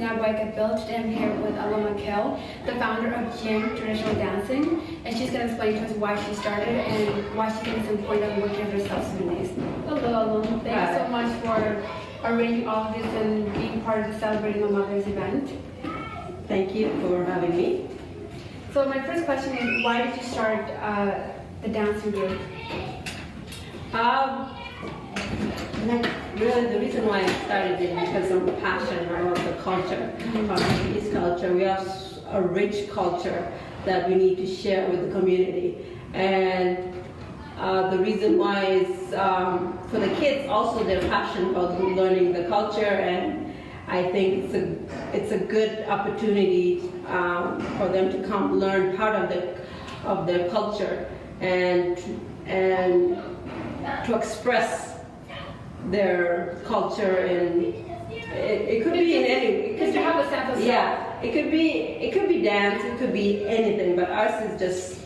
Nyabuoy Gatbel. Today I'm here with Aloma Kell, the founder of Gym Traditional Dancing, and she's going to explain to us why she started and why she thinks it's important of working with herself Sudanese. Hello, Aloma. Thank you so much for arranging all of this and being part of the Celebrating My Mother's event. Thank you for having me. So my first question is, why did you start the dancing group? Really, the reason why I started it because I'm passionate about the culture, our Sudanese culture. We have a rich culture that we need to share with the community, and the reason why is for the kids also they're passionate about learning the culture, and I think it's a good opportunity for them to come learn part of their culture and to express their culture, and it could be in any. Just to have a sense of self. It could be dance, it could be anything, but ours is just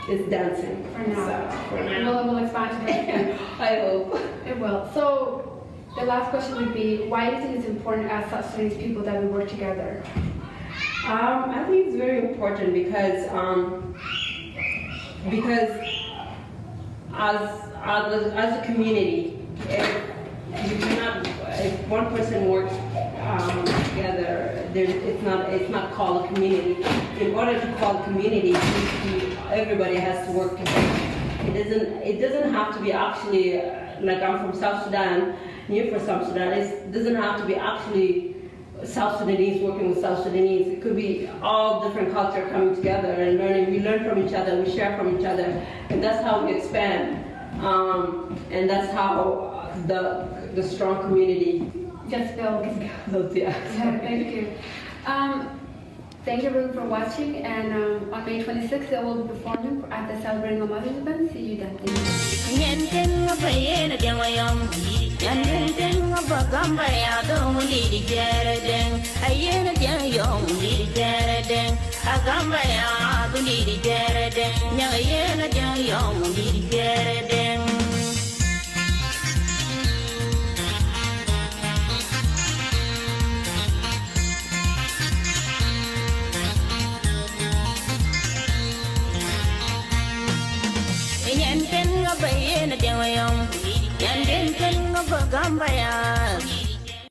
is dancing. For now. So, for now. We'll expand to that. I hope It will. So the last question would be, why do you think it's important as South Sudanese people that we work together? I think it's very important because as a community, if one person works together, it's not called a community. In order to call a community, everybody has to work together. It doesn't have to be actually like I'm from South Sudan, you're from South Sudan. It doesn't have to be actually South Sudanese working with South Sudanese. It could be all different culture coming together and learning. We learn from each other, we share from each other, and that's how we expand. And that's how the strong community Just build. yeah. Thank you. Thank you everyone for watching, and on May 26th I will be performing at the Celebrating My Mother's event. See you then. Yan den ga bayyana da wayan yan den kan ga gamba ya